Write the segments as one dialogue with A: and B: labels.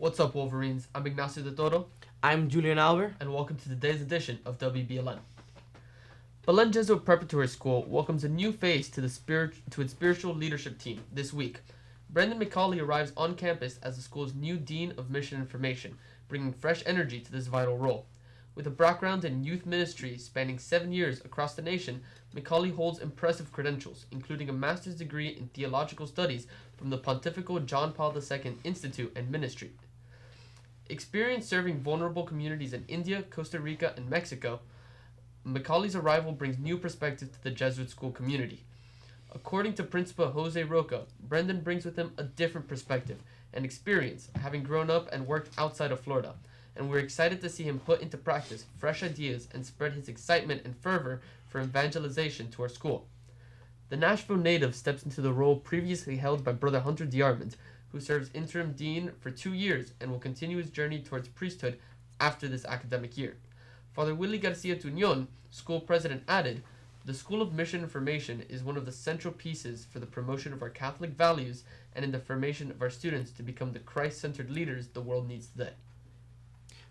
A: What's up, Wolverines? I'm Ignacio de Toro,
B: I'm Julian Albert.
A: and welcome to today's edition of WBLN. Belen Jesuit Preparatory School welcomes a new face to its spiritual leadership team this week. Brendan McCauley arrives on campus as the school's new Dean of Mission Information, bringing fresh energy to this vital role. With a background in youth ministry spanning 7 years across the nation, McCauley holds impressive credentials, including a master's degree in theological studies from the Pontifical John Paul II Institute and Ministry. Experience serving vulnerable communities in India, Costa Rica, and Mexico, McCauley's arrival brings new perspective to the Jesuit school community. According to Principal Jose Roca, Brendan brings with him a different perspective and experience, having grown up and worked outside of Florida, and we're excited to see him put into practice fresh ideas and spread his excitement and fervor for evangelization to our school. The Nashville native steps into the role previously held by Brother Hunter DeArmond, who serves interim dean for 2 years and will continue his journey towards priesthood after this academic year. Father Willie Garcia Tuñon, school president, added, "The School of Mission Information is one of the central pieces for the promotion of our Catholic values and in the formation of our students to become the Christ-centered leaders the world needs today."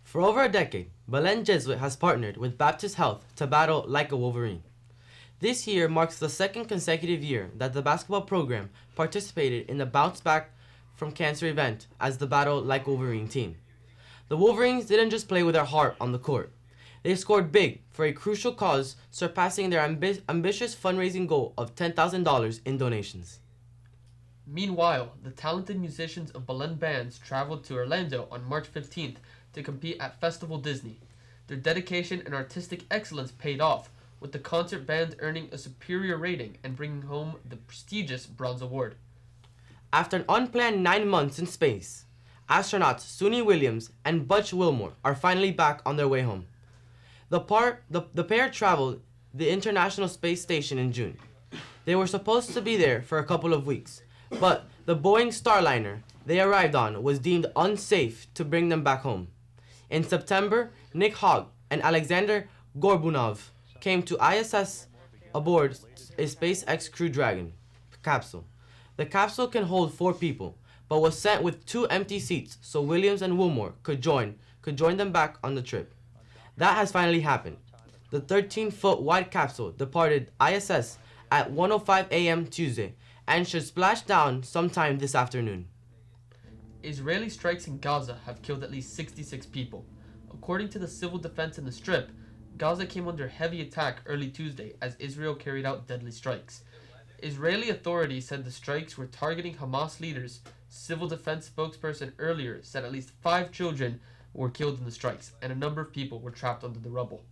B: For over a decade, Belen Jesuit has partnered with Baptist Health to battle like a Wolverine. This year marks the second consecutive year that the basketball program participated in the Bounce Back from Cancer event as the Battle Like Wolverine team. The Wolverines didn't just play with their heart on the court. They scored big for a crucial cause, surpassing their ambitious fundraising goal of $10,000 in donations.
A: Meanwhile, the talented musicians of Belen bands traveled to Orlando on March 15th to compete at Festival Disney. Their dedication and artistic excellence paid off, with the concert band earning a superior rating and bringing home the prestigious Bronze Award.
B: After an unplanned 9 months in space, astronauts Suni Williams and Butch Wilmore are finally back on their way home. The pair traveled the International Space Station in June. They were supposed to be there for a couple of weeks, but the Boeing Starliner they arrived on was deemed unsafe to bring them back home. In September, Nick Hogg and Alexander Gorbunov came to ISS aboard a SpaceX Crew Dragon capsule. The capsule can hold 4 people, but was sent with 2 empty seats so Williams and Wilmore could join them back on the trip. That has finally happened. The 13-foot wide capsule departed ISS at 1:05 a.m. Tuesday and should splash down sometime this afternoon.
A: Israeli strikes in Gaza have killed at least 66 people. According to the civil defense in the Strip, Gaza came under heavy attack early Tuesday as Israel carried out deadly strikes. Israeli authorities said the strikes were targeting Hamas leaders. Civil defense spokesperson earlier said at least 5 children were killed in the strikes, and a number of people were trapped under the rubble.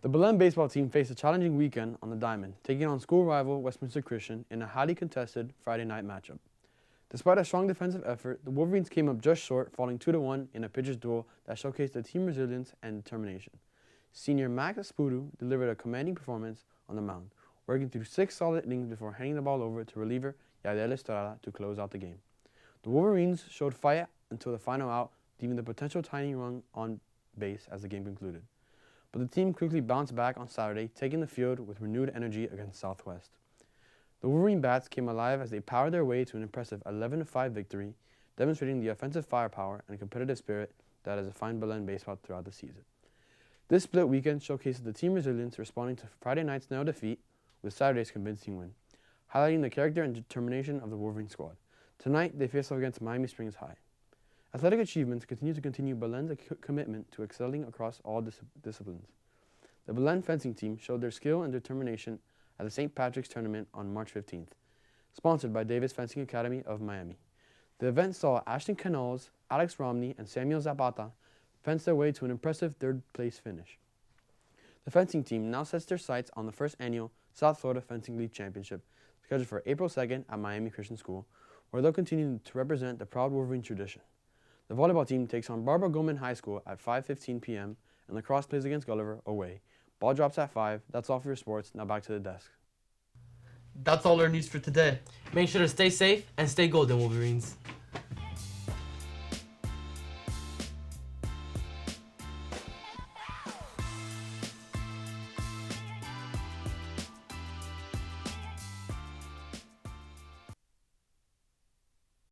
C: The Belen baseball team faced a challenging weekend on the diamond, taking on school rival Westminster Christian in a highly contested Friday night matchup. Despite a strong defensive effort, the Wolverines came up just short, falling 2-1 in a pitcher's duel that showcased the team's resilience and determination. Senior Max Espudu delivered a commanding performance on the mound, working through 6 solid innings before handing the ball over to reliever Yadiel Estrada to close out the game. The Wolverines showed fight until the final out, leaving the potential tying run on base as the game concluded. But the team quickly bounced back on Saturday, taking the field with renewed energy against Southwest. The Wolverine bats came alive as they powered their way to an impressive 11-5 victory, demonstrating the offensive firepower and competitive spirit that has defined Belen baseball throughout the season. This split weekend showcases the team's resilience, responding to Friday night's narrow defeat with Saturday's convincing win, highlighting the character and determination of the Wolverine squad. Tonight, they face off against Miami Springs High. Athletic achievements continue Belen's commitment to excelling across all disciplines. The Belen fencing team showed their skill and determination at the St. Patrick's Tournament on March 15th, sponsored by Davis Fencing Academy of Miami. The event saw Ashton Canals, Alex Romney, and Samuel Zapata fence their way to an impressive third-place finish. The fencing team now sets their sights on the first annual South Florida Fencing League Championship, scheduled for April 2nd at Miami Christian School, where they'll continue to represent the proud Wolverine tradition. The volleyball team takes on Barbara Goldman High School at 5:15 p.m. and lacrosse plays against Gulliver away. Ball drops at 5. That's all for your sports. Now back to the desk.
A: That's all our news for today.
B: Make sure to stay safe and stay golden, Wolverines.